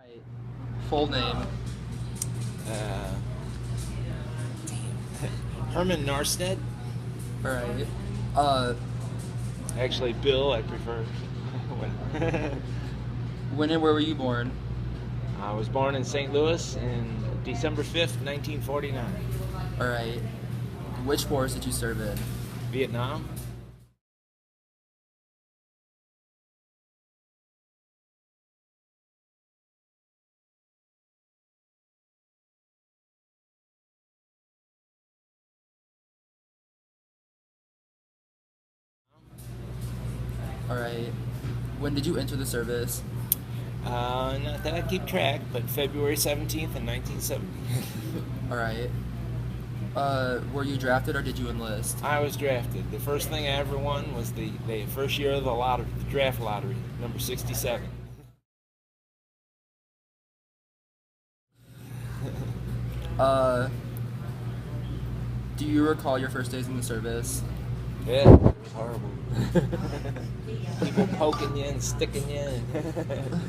Right. Full name. Uh, Herman Norstead. All right. Uh, Actually, Bill, I prefer. when and where were you born? I was born in St. Louis in December 5th, 1949. All right. Which wars did you serve in? Vietnam. All right. When did you enter the service? Not that I keep track, but February 17th in 1970. All right. Were you drafted or did you enlist? I was drafted. The first thing I ever won was the first year of the lottery, the draft lottery, number 67. Uh, do you recall your first days in the service? Yeah, it was horrible. People poking you and sticking you and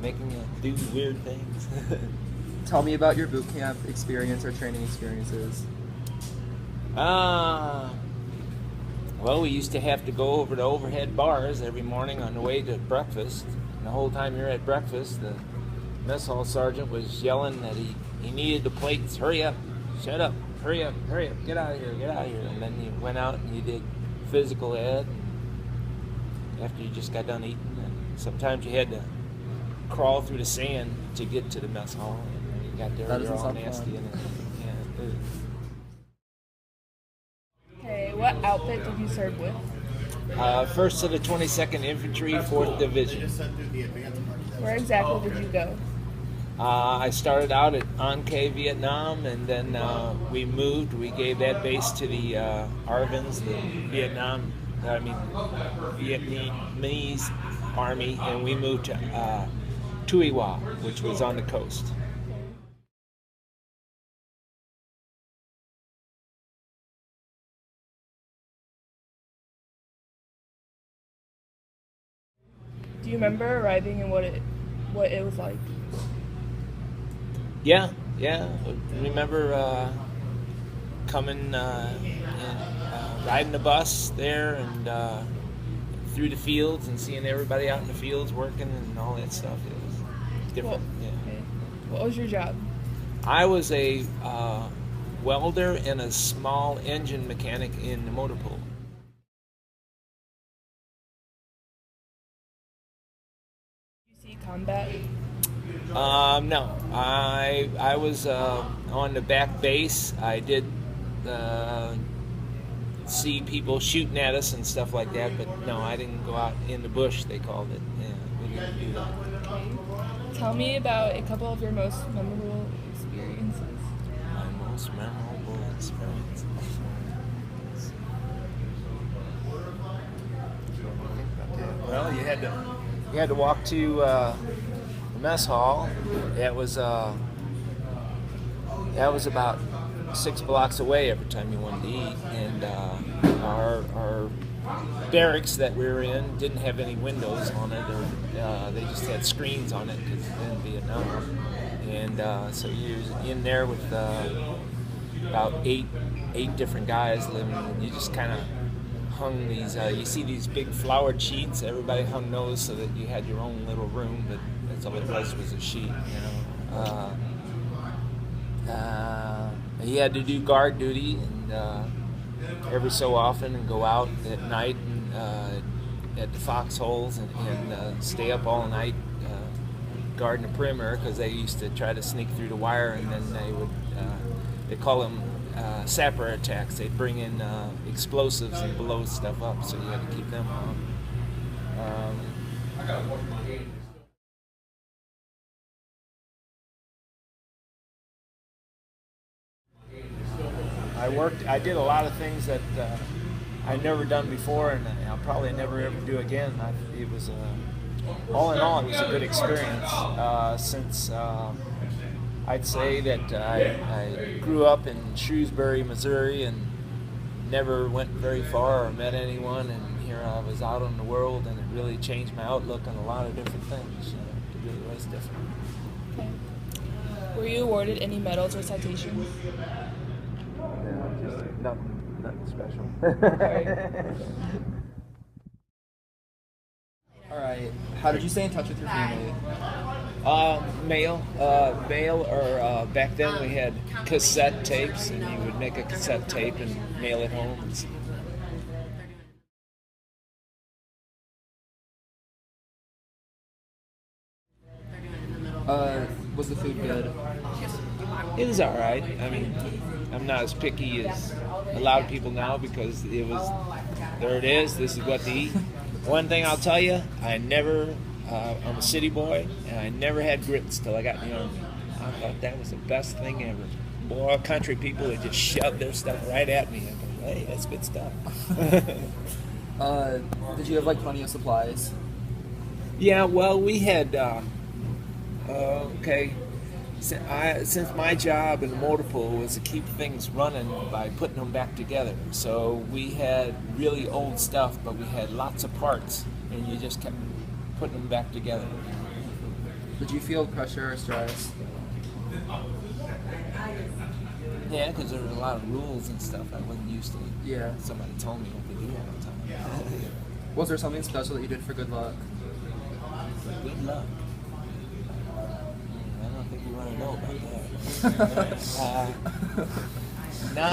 making you do weird things. Tell me about your boot camp experience or training experiences. Well, we used to have to go over to overhead bars every morning on the way to breakfast. And the whole time you're at breakfast, the mess hall sergeant was yelling that he needed the plates. Hurry up, shut up, hurry up, get out of here, get out of here. And then you went out and you did physical ed after you just got done eating. And sometimes you had to crawl through the sand to get to the mess hall. And when you got there, That you're doesn't all sound nasty. fun. And Okay, what outfit did you serve with? First to the 22nd Infantry, 4th Division. Where exactly did you go? I started out at An Vietnam, and then we moved. We gave that base to the ARVNs, the Vietnamese Army, and we moved to Tuy Hoa, which was on the coast. Do you remember arriving and what it was like? Yeah. Remember coming and riding the bus there and through the fields and seeing everybody out in the fields working and all that stuff. It was different. Okay. What was your job? I was a welder and a small engine mechanic in the motor pool. Did you see combat? No, I was on the back base. I did see people shooting at us and stuff like that, but no, I didn't go out in the bush, they called it. Yeah, we didn't do that. Okay. Tell me about a couple of your most memorable experiences. My most memorable experience. Well, you had to walk to the mess hall. That was about 6 blocks away every time you wanted to eat, and our barracks that we were in didn't have any windows on it, or they just had screens on it because in Vietnam, and so you're in there with about eight different guys living. And you just kind of hung these. You see these big flowered sheets. Everybody hung those so that you had your own little room, but that's all it was a sheet, you know. He had to do guard duty and every so often and go out at night and at the foxholes and stay up all night guarding the perimeter because they used to try to sneak through the wire, and then they call them sapper attacks. They'd bring in explosives and blow stuff up, so you had to keep them on. I did a lot of things that I'd never done before, and I'll probably never ever do again. It was all in all, it was a good experience. Since I'd say that I grew up in Shrewsbury, Missouri, and never went very far or met anyone, and here, I was out in the world, and it really changed my outlook on a lot of different things. It really was different. Okay. Were you awarded any medals or citations? No, just nothing special. All right. How did you stay in touch with your family? Mail, or back then we had cassette tapes, and you would make a cassette tape and mail it home. Was the food good? It was all right. I mean, I'm not as picky as a lot of people now because it was, there it is, this is what to eat. One thing I'll tell you, I'm a city boy, and I never had grits till I got in the Army. I thought that was the best thing ever. Boy, country people would just shove their stuff right at me. I go, hey, that's good stuff. Did you have like plenty of supplies? Yeah, well, we had, okay, since my job in the motor pool was to keep things running by putting them back together. So we had really old stuff, but we had lots of parts, and you just kept putting them back together. Did you feel pressure or stress? Yeah, because there were a lot of rules and stuff I wasn't used to. Yeah. Somebody told me what to do all the time. Was there something special that you did for good luck? Good luck. I don't think we want to know about that. No, I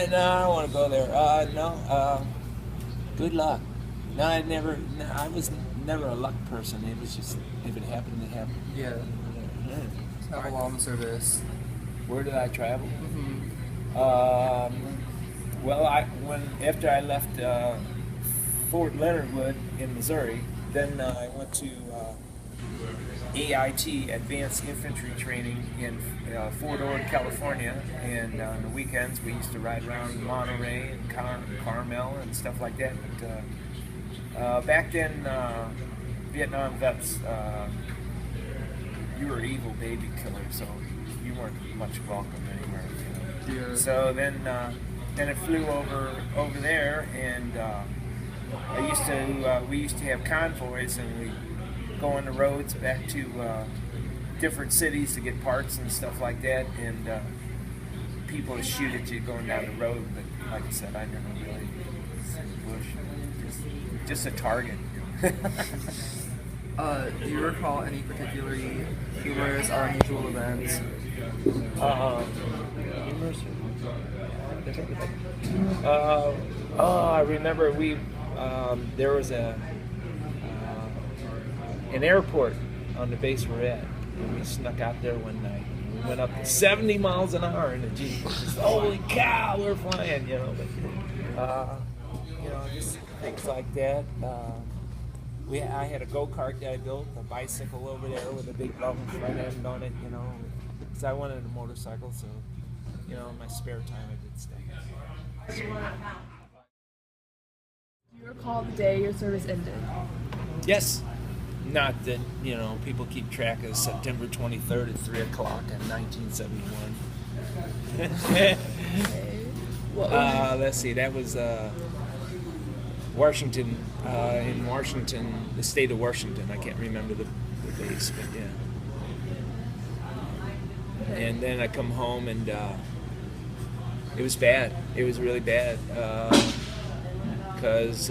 don't want to go there. Good luck. No, I was never a luck person. It was just, if it happened, it happened. Yeah. Travel while in the service. Where did I travel? Mm-hmm. Well, after I left Fort Leonard Wood in Missouri, then I went to AIT, Advanced Infantry Training, in Fort Ord, California, and on the weekends we used to ride around Monterey and Carmel and stuff like that. But back then, Vietnam vets, you were evil baby killer, so you weren't much welcome anywhere. Yeah. So then it flew over there, and we used to have convoys, and we go on the roads back to different cities to get parts and stuff like that, and people would shoot at you going down the road. But like I said, I never really bush, just a target. Do you recall any particularly humorous or unusual events? I remember there was an airport on the base we're at, and we snuck out there one night. We went up to 70 miles an hour in a Jeep. Holy cow, we're flying, But just things like that. I had a go-kart that I built, a bicycle over there with a big long front end on it, because I wanted a motorcycle, so, in my spare time I did stuff. Do you recall the day your service ended? Yes. Not that, people keep track of September 23rd at 3 o'clock in 1971. Okay. Let's see, that was Washington, in Washington, the state of Washington. I can't remember the base, but yeah. Okay. And then I come home, and it was bad. It was really bad because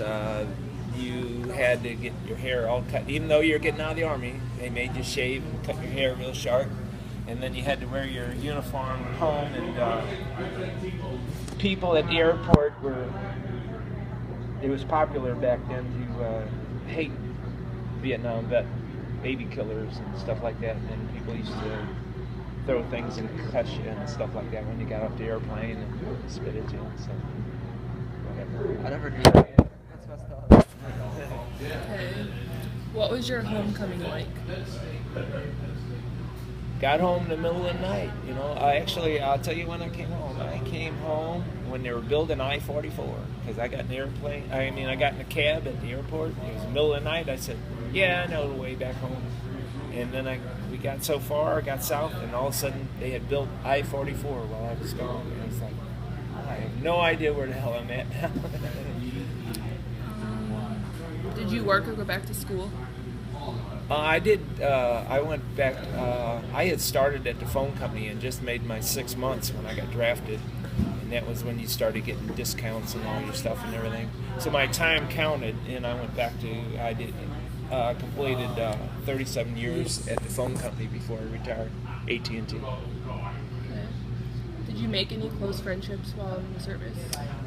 you had to get your hair all cut. Even though you're getting out of the Army, they made you shave and cut your hair real short. And then you had to wear your uniform home, and people at the airport it was popular back then to hate Vietnam vet baby killers and stuff like that. And people used to throw things and cut you and stuff like that when you got off the airplane and spit at you and stuff. Whatever. I never knew that. That's messed up. Okay. What was your homecoming like? Got home in the middle of the night, I'll tell you when I came home. I came home when they were building I-44, because I got I got in a cab at the airport. It was the middle of the night. I said, yeah, I know the way back home. And then we got so far, got south, and all of a sudden they had built I-44 while I was gone. And I was like, I have no idea where the hell I'm at now. Did you work or go back to school? I did. I went back. I had started at the phone company and just made my 6 months when I got drafted, and that was when you started getting discounts and all your stuff and everything. So my time counted, and I went back to. I did completed 37 years at the phone company before I retired. AT&T. Okay. Did you make any close friendships while in the service?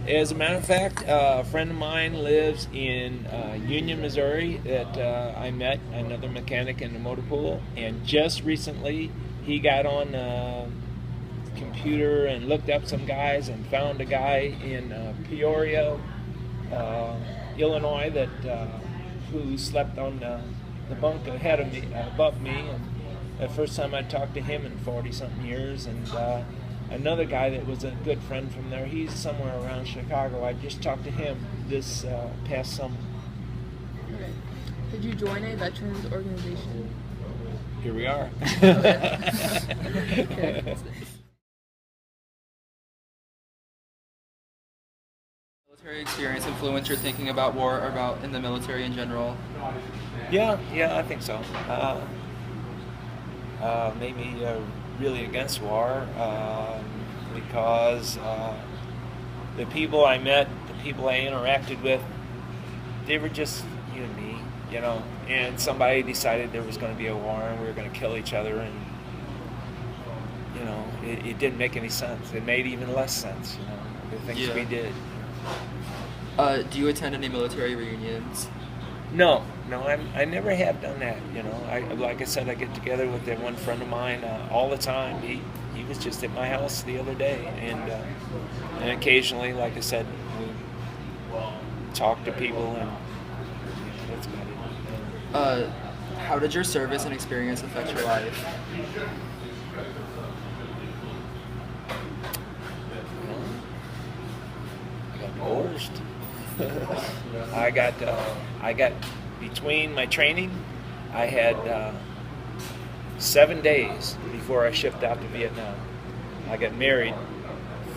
As a matter of fact, a friend of mine lives in Union, Missouri that I met, another mechanic in the motor pool, and just recently he got on the computer and looked up some guys and found a guy in Peoria, Illinois that who slept on the bunk ahead of me, above me, and the first time I talked to him in 40-something years, and another guy that was a good friend from there. He's somewhere around Chicago. I just talked to him this past summer. Okay. Did you join a veterans organization? Here we are. Okay. Military experience influence your thinking about war or about in the military in general? Yeah, I think so. Made me really against war because the people I met, the people I interacted with, they were just you and me, you know. And somebody decided there was going to be a war and we were going to kill each other, and you know, it didn't make any sense. It made even less sense, you know, the things we did. Do you attend any military reunions? No, I never have done that. You know, like I said, I get together with that one friend of mine all the time. He was just at my house the other day, and occasionally, like I said, we talk to people, and that's about it. How did your service and experience affect your life? I got divorced. I got between my training, I had 7 days before I shipped out to Vietnam. I got married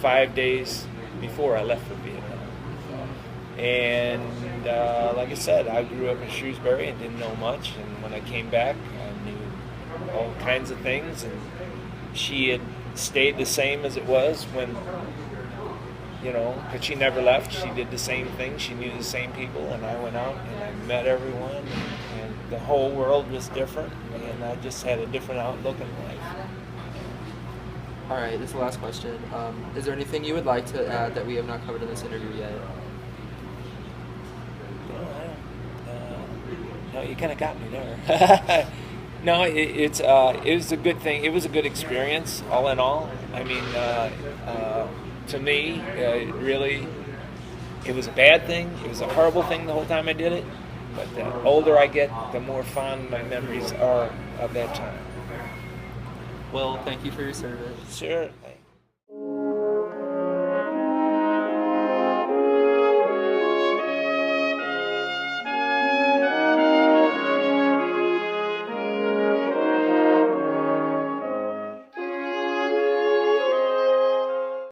5 days before I left for Vietnam. And like I said, I grew up in Shrewsbury and didn't know much. And when I came back, I knew all kinds of things. And she had stayed the same as it was when, you know, but she never left. She did the same thing. She knew the same people, and I went out and I met everyone, and the whole world was different, and I just had a different outlook in life. All right, this is the last question. Is there anything you would like to add that we have not covered in this interview yet? No, you kind of got me there. No, it was a good thing. It was a good experience, all in all. I mean, to me, it was a bad thing. It was a horrible thing the whole time I did it. But the older I get, the more fond my memories are of that time. Well, thank you for your service. Sure.